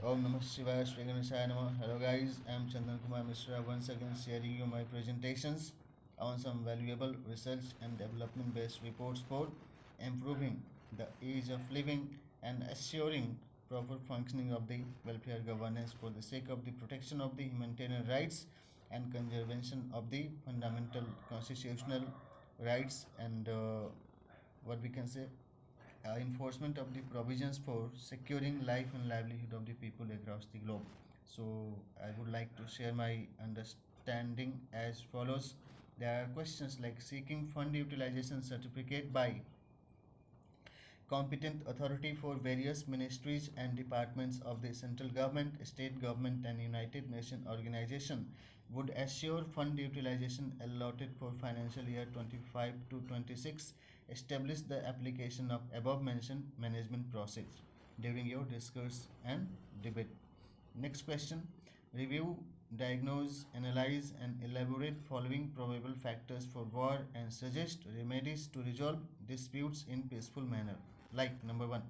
Om Namah Shivaya Shri Ganeshaya Namah. Hello guys, I am Chandan Kumar Mishra once again sharing you my presentations on some valuable research and development based reports for improving the ease of living and assuring proper functioning of the welfare governance for the sake of the protection of the humanitarian rights and conservation of the fundamental constitutional rights and what we can say enforcement of the provisions for securing life and livelihood of the people across the globe. So, I would like to share my understanding as follows. There are questions like seeking fund utilization certificate by competent authority for various ministries and departments of the central government, state government, and United Nations organization would assure fund utilization allotted for financial year 25 to 26. Establish the application of above mentioned management process during your discourse and debate. Next question. Review, diagnose, analyze, and elaborate following probable factors for war and suggest remedies to resolve disputes in peaceful manner. Like number one,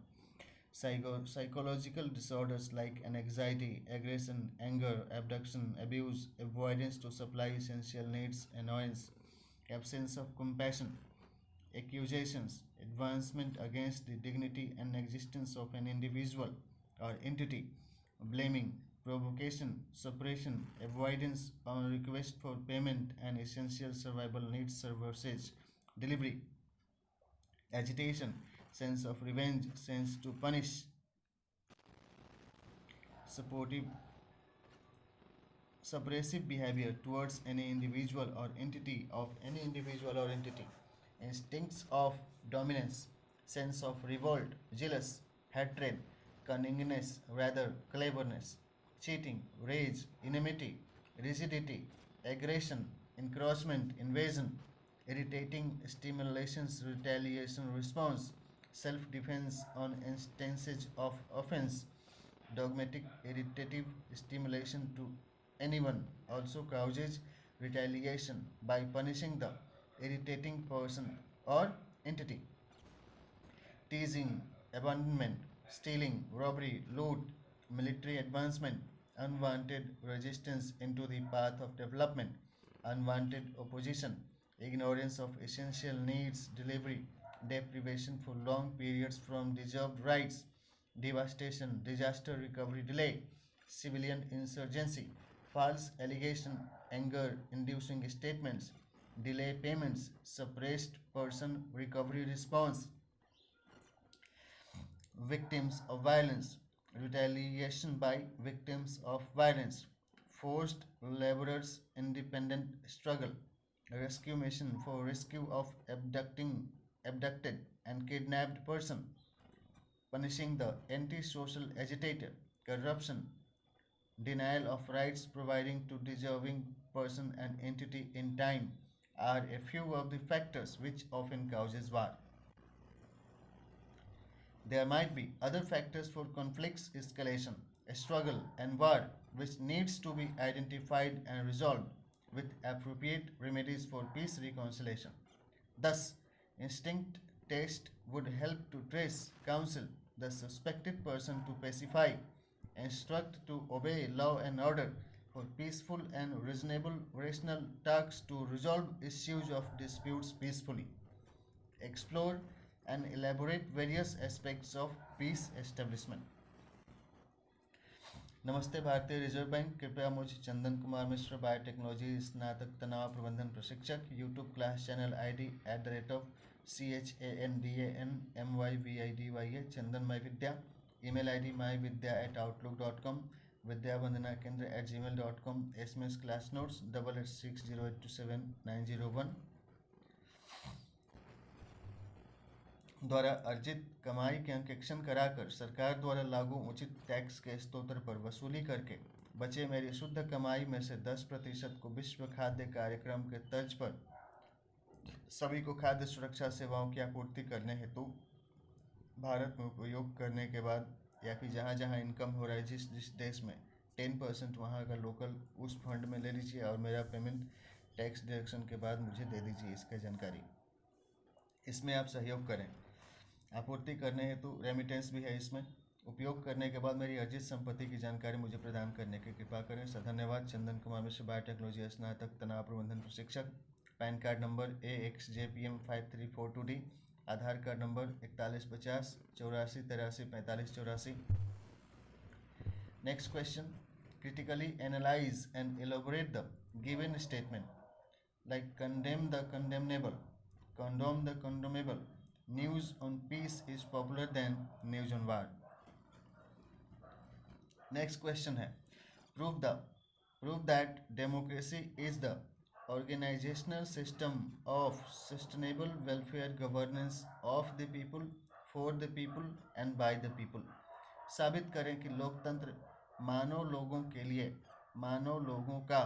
psychological disorders like anxiety, aggression, anger, abduction, abuse, avoidance to supply essential needs, annoyance, absence of compassion, accusations, advancement against the dignity and existence of an individual or entity, blaming, provocation, suppression, avoidance on request for payment and essential survival needs services, delivery, agitation, sense of revenge, sense to punish, supportive, suppressive behavior towards any individual or entity, instincts of dominance, sense of revolt, jealous, hatred, cunningness, rather cleverness, cheating, rage, enmity, rigidity, aggression, encroachment, invasion, irritating stimulations, retaliation, response, self defense on instances of offense, dogmatic, irritative stimulation to anyone also causes retaliation by punishing the irritating person or entity. Teasing, abandonment, stealing, robbery, loot, military advancement, unwanted resistance into the path of development, unwanted opposition, ignorance of essential needs delivery, deprivation for long periods from deserved rights, devastation, disaster recovery delay, civilian insurgency, false allegation, anger inducing statements, delay payments, suppressed person recovery response, victims of violence, retaliation by victims of violence, forced laborers, independent struggle, rescue mission for rescue of abducted and kidnapped person, punishing the anti-social agitator, corruption, denial of rights providing to deserving person and entity in time are a few of the factors which often causes war. There might be other factors for conflicts escalation, a struggle and war which needs to be identified and resolved with appropriate remedies for peace reconciliation. Thus, instinct test would help to trace, counsel the suspected person to pacify, instruct to obey law and order for peaceful and reasonable rational tasks to resolve issues of disputes peacefully, explore and elaborate various aspects of peace establishment. नमस्ते भारतीय reserve bank, कृपया मुझे Chandan Kumar Mishra biotechnology स्नातक तनाव प्रबंधन प्रशिक्षक YouTube class channel ID @ChandanMyVidya, चंदन माई विद्या, email ID myvidya@outlook.com, विद्या वंदना केंद्र @gmail.com, SMS class notes 8860827901 द्वारा अर्जित कमाई के अंकेक्षण कराकर सरकार द्वारा लागू उचित टैक्स के स्तर पर वसूली करके बचे मेरी शुद्ध कमाई में से 10% को विश्व खाद्य कार्यक्रम के तर्ज पर सभी को खाद्य सुरक्षा सेवाओं की आपूर्ति करने हेतु भारत में उपयोग करने के बाद, या फिर जहाँ जहाँ इनकम हो रहा है जिस जिस देश में 10% वहाँ का लोकल उस फंड में ले लीजिए और मेरा पेमेंट टैक्स डिडक्शन के बाद मुझे दे दीजिए। इसका जानकारी इसमें आप सहयोग करें। आपूर्ति करने हेतु रेमिटेंस भी है इसमें, उपयोग करने के बाद मेरी अर्जित संपत्ति की जानकारी मुझे प्रदान करने की कृपा करें। सर धन्यवाद। चंदन कुमार मिश्र, बायोटेक्नोलॉजी, स्नातक, तनाव प्रबंधन प्रशिक्षक। Pan card number AXJPM5342D। Aadhaar card number 4150 84 83 45 84। Next question. Critically analyze and elaborate the given statement. Like condemn the condemnable, condone the condemnable. News on peace is popular than news on war. Next question है prove that democracy is the organizational system of sustainable welfare governance of the people, for the people and by the people. साबित करें कि लोकतंत्र मानव लोगों के लिए, मानव लोगों का,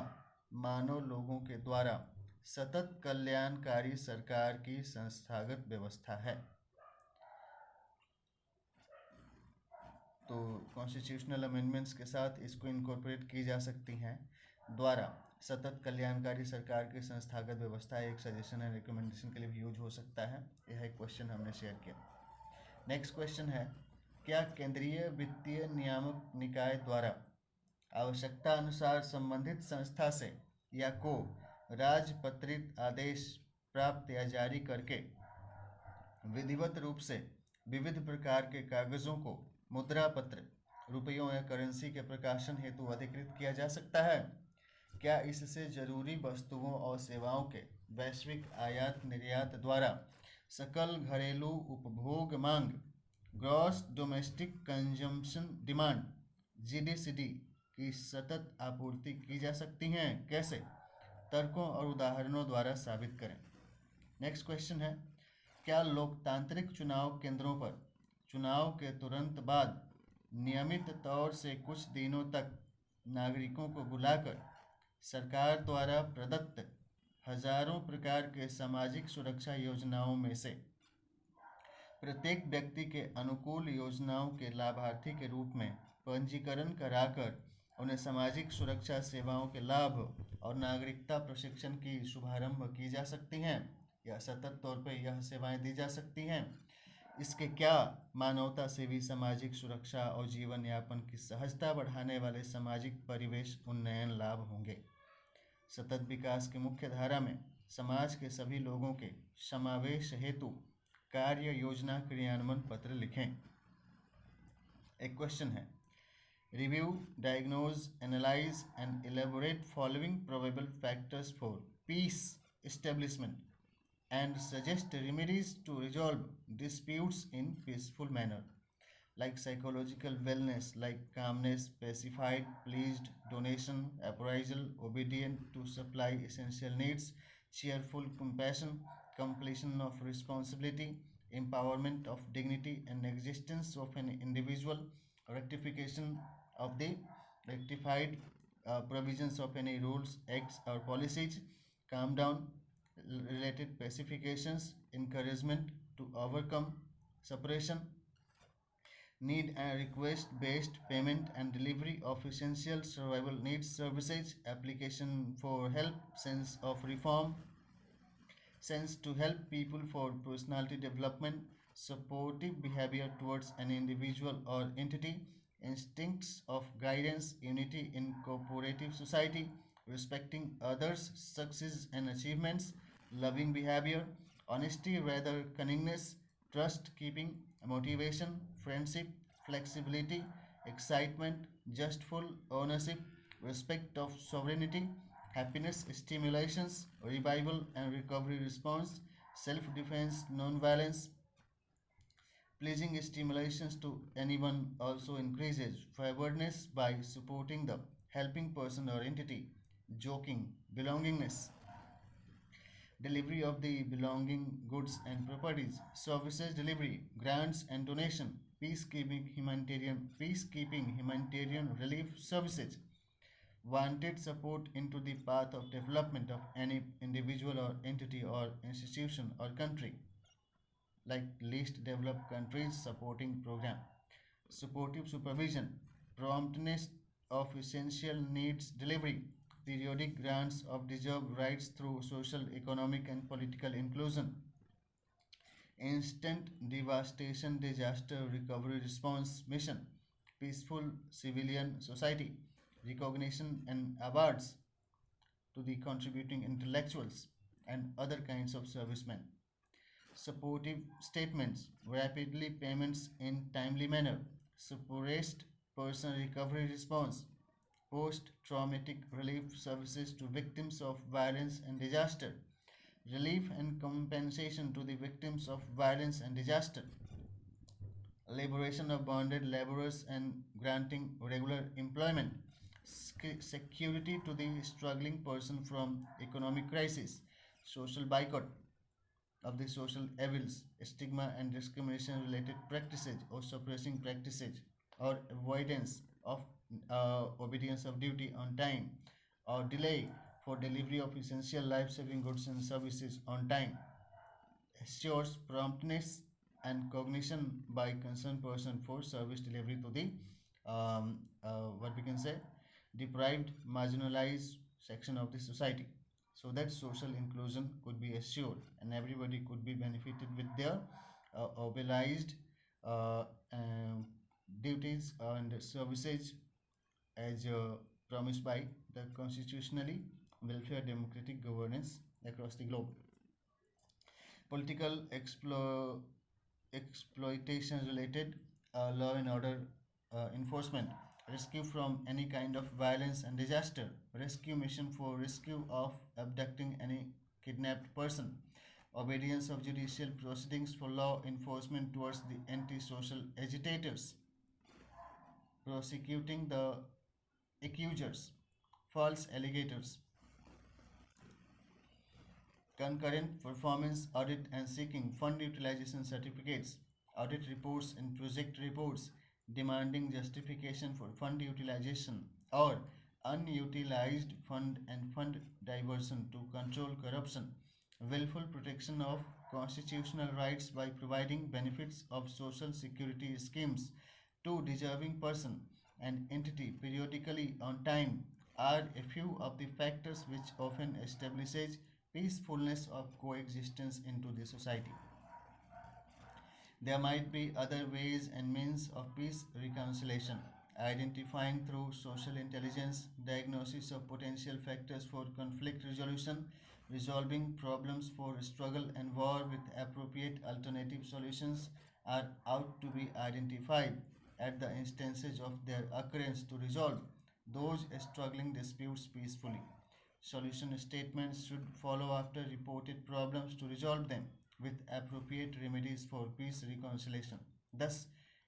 मानव लोगों के द्वारा सतत कल्याणकारी सरकार की संस्थागत व्यवस्था है। तो कॉन्स्टिट्यूशनल अमेंडमेंट्स के साथ इसको इनकॉर्पोरेट की जा सकती हैं। द्वारा सतत कल्याणकारी सरकार की संस्थागत व्यवस्था एक सजेशन एंड रिकमेंडेशन के लिए भी यूज हो सकता है। यह एक क्वेश्चन हमने शेयर किया। नेक्स्ट क्वेश्चन है, क्या केंद्रीय वित्तीय नियामक निकाय द्वारा आवश्यकता अनुसार संबंधित संस्था से या को राजपत्रित आदेश प्राप्त या जारी करके विधिवत रूप से विविध प्रकार के कागजों को मुद्रा पत्र, रुपयों या करेंसी के प्रकाशन हेतु अधिकृत किया जा सकता है? क्या इससे जरूरी वस्तुओं और सेवाओं के वैश्विक आयात निर्यात द्वारा सकल घरेलू उपभोग मांग, gross domestic consumption demand, GDCD की सतत आपूर्ति की जा सकती हैं? कैसे? तर्कों और उदाहरणों द्वारा साबित करें। नेक्स्ट क्वेश्चन है, क्या लोकतांत्रिक चुनाव केंद्रों पर चुनाव के तुरंत बाद नियमित तौर से कुछ दिनों तक नागरिकों को बुलाकर सरकार द्वारा प्रदत्त हजारों प्रकार के सामाजिक सुरक्षा योजनाओं में से प्रत्येक व्यक्ति के अनुकूल योजनाओं के लाभार्थी के रूप में पंजीकरण कराकर उन्हें सामाजिक सुरक्षा सेवाओं के लाभ और नागरिकता प्रशिक्षण की शुभारंभ की जा सकती हैं या सतत तौर पर यह सेवाएं दी जा सकती हैं? इसके क्या मानवता सेवी सामाजिक सुरक्षा और जीवन यापन की सहजता बढ़ाने वाले सामाजिक परिवेश उन्नयन लाभ होंगे? सतत विकास की मुख्य धारा में समाज के सभी लोगों के समावेश हेतु कार्य योजना क्रियान्वयन पत्र लिखें। एक क्वेश्चन है, review, diagnose, analyse and elaborate following probable factors for piece establishment and suggest remedies to resolve disputes in peaceful manner, like psychological wellness, like calmness, pacified, pleased, donation, appraisal, obedient to supply essential needs, cheerful compassion, completion of responsibility, empowerment of dignity and existence of an individual, rectification of the rectified provisions of any rules, acts or policies, calm down, related pacifications, encouragement to overcome suppression, need and request based payment and delivery of essential survival needs services, application for help, sense of reform, sense to help people for personality development, supportive behavior towards an individual or entity, instincts of guidance, unity in cooperative society, respecting others' success and achievements, loving behavior, honesty rather cunningness, trust keeping, motivation, friendship, flexibility, excitement, justful ownership, respect of sovereignty, happiness, stimulations, revival and recovery response, self-defense, non-violence, pleasing stimulations to anyone also increases, forwardness by supporting the helping person or entity, joking, belongingness, delivery of the belonging goods and properties, services delivery, grants and donation, peacekeeping humanitarian relief services, wanted support into the path of development of any individual or entity or institution or country, like least developed countries supporting program, supportive supervision, promptness of essential needs delivery, periodic grants of deserved rights through social, economic and political inclusion, instant devastation disaster recovery response mission, peaceful civilian society, recognition and awards to the contributing intellectuals and other kinds of servicemen, supportive statements, rapidly payments in timely manner, suppressed person recovery response, post-traumatic relief services to victims of violence and disaster, relief and compensation to the victims of violence and disaster, liberation of bonded laborers and granting regular employment, security to the struggling person from economic crisis, social boycott of the social evils, stigma and discrimination related practices or suppressing practices, or avoidance of obedience of duty on time, or delay for delivery of essential life saving goods and services on time, assures promptness and cognition by concerned person for service delivery to the what we can say deprived marginalized section of the society, so that social inclusion could be assured and everybody could be benefited with their mobilized uh, um, duties and services as promised by the constitutionally welfare democratic governance across the globe. Political exploitation related law and order enforcement, rescue from any kind of violence and disaster, rescue mission for rescue of abducting any kidnapped person, obedience of judicial proceedings for law enforcement towards the anti-social agitators, prosecuting the accusers, false alligators, concurrent performance audit and seeking fund utilization certificates, audit reports and project reports, demanding justification for fund utilization or unutilized fund and fund diversion to control corruption, willful protection of constitutional rights by providing benefits of social security schemes to deserving person and entity periodically on time are a few of the factors which often establishes peacefulness of coexistence into the society. There might be other ways and means of peace reconciliation, identifying through social intelligence, diagnosis of potential factors for conflict resolution, resolving problems for struggle and war with appropriate alternative solutions are out to be identified at the instances of their occurrence to resolve those struggling disputes peacefully. Solution statements should follow after reported problems to resolve them with appropriate remedies for peace reconciliation. Thus,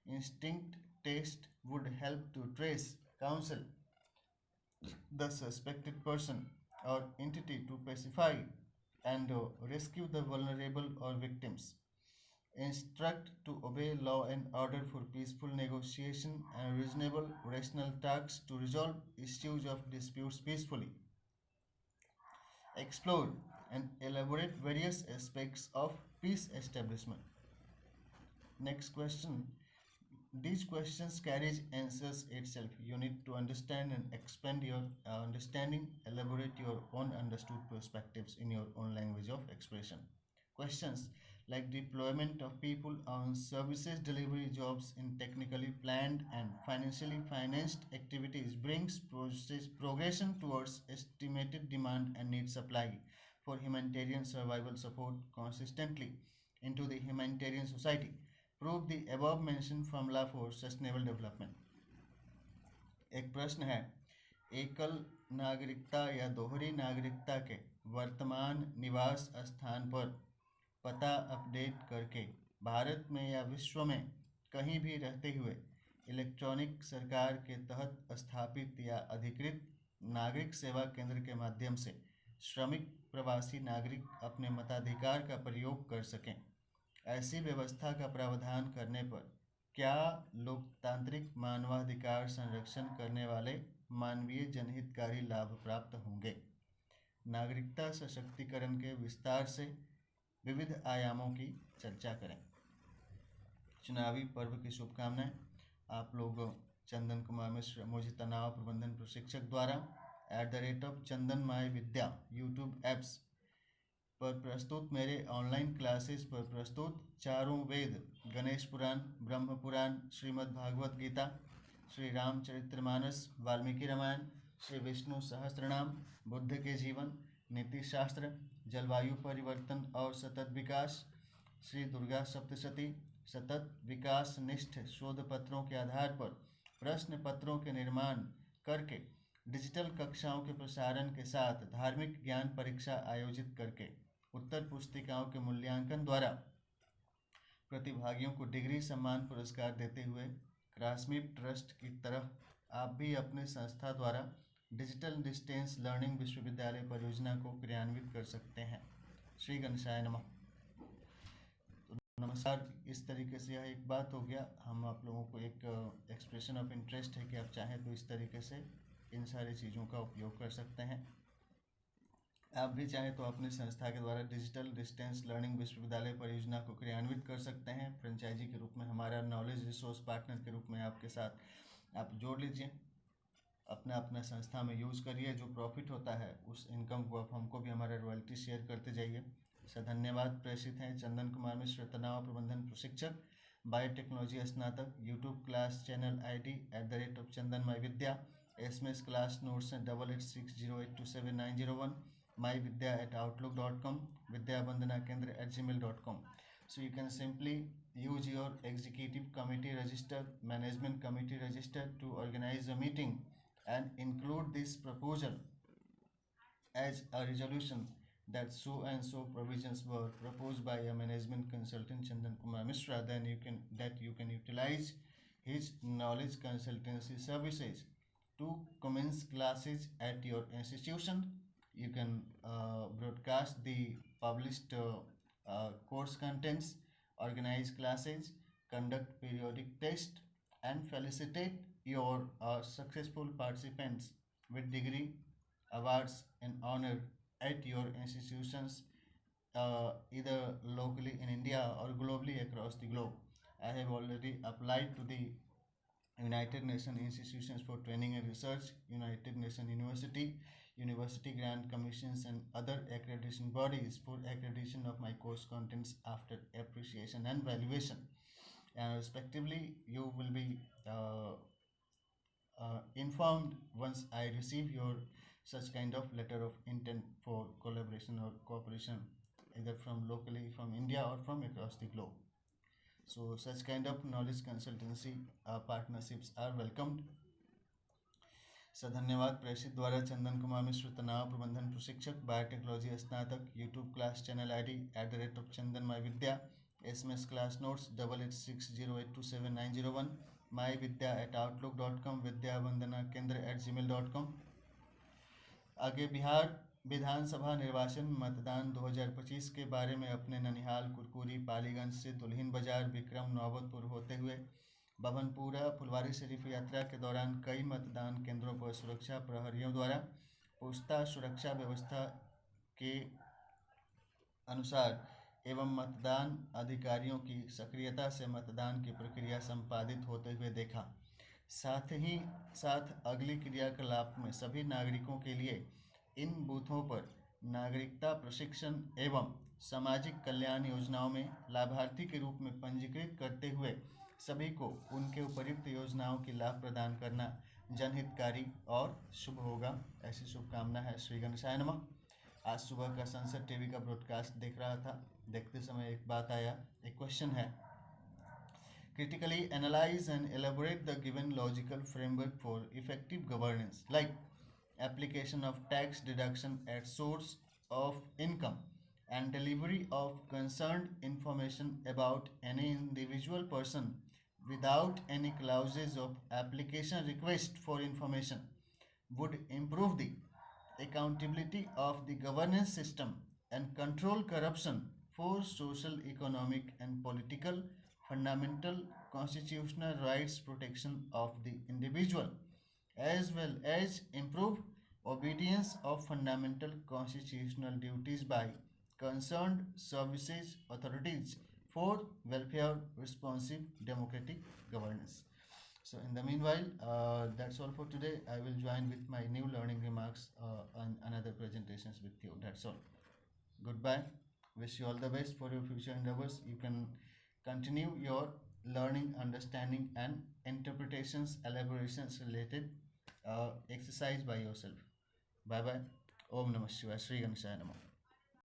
instinct test would help to trace, counsel the suspected person or entity to pacify and rescue the vulnerable or victims. Instruct to obey law and order for peaceful negotiation and reasonable rational tasks to resolve issues of disputes peacefully. Explore and elaborate various aspects of peace establishment. Next question. These questions carries answers itself. You need to understand and expand your understanding, elaborate your own understood perspectives in your own language of expression. Questions like deployment of people on services delivery jobs in technically planned and financially financed activities brings progression towards estimated demand and need supply for humanitarian survival support consistently into the humanitarian society. Prove the above mentioned formula for sustainable development. एक प्रश्न है, एकल नागरिकता या दोहरी नागरिकता के वर्तमान निवास स्थान पर पता अपडेट करके भारत में या विश्व में कहीं भी रहते हुए इलेक्ट्रॉनिक सरकार के तहत स्थापित या अधिकृत नागरिक सेवा केंद्र के माध्यम से श्रमिक प्रवासी नागरिक अपने मताधिकार का प्रयोग कर सकें. ऐसी व्यवस्था का प्रावधान करने पर क्या लोकतांत्रिक मानवाधिकार संरक्षण करने वाले मानवीय जनहितकारी लाभ प्राप्त होंगे. नागरिकता सशक्तिकरण के विस्तार से विविध आयामों की चर्चा करें. चुनावी पर्व की शुभकामनाएं. आप लोग चंदन कुमार मिश्र मुझे तनाव प्रबंधन प्रशिक्षक द्वारा @चंदन माय विद्या यूट्यूब एप्स पर प्रस्तुत मेरे ऑनलाइन क्लासेस पर प्रस्तुत चारों वेद, गणेश पुराण, ब्रह्म पुराण, श्रीमद् भागवत गीता, श्री रामचरितमानस, वाल्मीकि रामायण, श्री विष्णु सहस्त्रनाम, बुद्ध के जीवन, नीति शास्त्र, जलवायु परिवर्तन और सतत विकास, श्री दुर्गा सप्तशती, सतत विकास निष्ठ शोध पत्रों के आधार पर प्रश्न पत्रों के निर्माण करके डिजिटल कक्षाओं के प्रसारण के साथ धार्मिक ज्ञान परीक्षा आयोजित करके उत्तर पुस्तिकाओं के मूल्यांकन द्वारा प्रतिभागियों को डिग्री सम्मान पुरस्कार देते हुए क्लासमेट ट्रस्ट की तरह आप भी अपने संस्था द्वारा डिजिटल डिस्टेंस लर्निंग विश्वविद्यालय परियोजना को क्रियान्वित कर सकते हैं। श्री गणेशाय नमः। तो नमस्कार, इस तरीके से यह एक बात हो गया। हम आप लोगों को एक एक्सप्रेशन ऑफ इंटरेस्ट है कि आप चाहें तो इस तरीके से इन सारी चीज़ों का उपयोग कर सकते हैं। आप भी चाहें तो अपनी संस्था के द्वारा डिजिटल डिस्टेंस लर्निंग विश्वविद्यालय परियोजना को क्रियान्वित कर सकते हैं। फ्रेंचाइजी के रूप में हमारा नॉलेज रिसोर्स पार्टनर के रूप में आपके साथ आप जोड़ लीजिए, अपना अपना संस्था में यूज़ करिए। जो प्रॉफिट होता है उस इनकम को आप हमको भी हमारा रॉयल्टी शेयर करते जाइए। सर धन्यवाद। प्रेषित हैं चंदन कुमार मिश्र, तनाव प्रबंधन प्रशिक्षक, बायोटेक्नोलॉजी स्नातक। यूट्यूब क्लास चैनल ID @चंदन माई विद्या। SMS क्लास नोट्स हैं 8860827901, myvidya@outlook.com, vidyavandana kendra @gmail.com. So you can simply use your executive committee register, management committee register to organize a meeting and include this proposal as a resolution that so and so provisions were proposed by a management consultant Chandan Kumar Mishra. Then you can utilize his knowledge consultancy services to commence classes at your institution. You can broadcast the published course contents, organize classes, conduct periodic tests, and felicitate your successful participants with degree, awards, and honor at your institutions, either locally in India or globally across the globe. I have already applied to the United Nations institutions for training and research, United Nations University, University Grant Commissions, and other accreditation bodies for accreditation of my course contents after appreciation and valuation. And respectively, you will be informed once I receive your such kind of letter of intent for collaboration or cooperation, either from locally from India or from across the globe. So such kind of knowledge consultancy partnerships are welcomed. Sir धन्यवाद। प्रेषित द्वारा चंदन कुमार मिश्र, तनाव प्रबंधन प्रशिक्षक, biotechnology स्नातक। YouTube class channel ID @चंदन माई विद्या। SMS class notes 8860827901, myvidya@outlook.com, विद्यावंदना केंद्र @gmail.com। आगे बिहार विधानसभा निर्वाचन मतदान 2025 के बारे में अपने ननिहाल, कुरकुरी, पालीगंज से दुल्हिन बाजार, विक्रम, नौबतपुर होते हुए बभनपुरा, फुलवारी शरीफ यात्रा के दौरान कई मतदान केंद्रों पर सुरक्षा प्रहरियों द्वारा पुख्ता सुरक्षा व्यवस्था के अनुसार एवं मतदान अधिकारियों की सक्रियता से मतदान की प्रक्रिया संपादित होते हुए देखा। साथ ही साथ अगली क्रियाकलाप में सभी नागरिकों के लिए इन बूथों पर नागरिकता प्रशिक्षण एवं सामाजिक कल्याण योजनाओं में लाभार्थी के रूप में पंजीकृत करते हुए सभी को उनके उपयुक्त योजनाओं की लाभ प्रदान करना जनहितकारी और शुभ होगा, ऐसी शुभकामना है। श्री गणेशाय नमः। आज सुबह का संसद टीवी का ब्रॉडकास्ट देख रहा था। देखते समय एक बात आया, एक क्वेश्चन है, critically analyze and elaborate the given logical framework for effective governance, like application of tax deduction at source of income and delivery of concerned information about any individual person without any clauses of application request for information would improve the accountability of the governance system and control corruption for social, economic, and political fundamental constitutional rights protection of the individual, as well as improve obedience of fundamental constitutional duties by concerned services authorities for welfare responsive democratic governance. So in the meanwhile, that's all for today. I will join with my new learning remarks on another presentations with you. That's all. Goodbye. Wish you all the best for your future endeavors. You can continue your learning, understanding, and interpretations, elaborations related exercise by yourself. Bye bye. Om Namah Shivaya. Sri Ganeshaya Namah.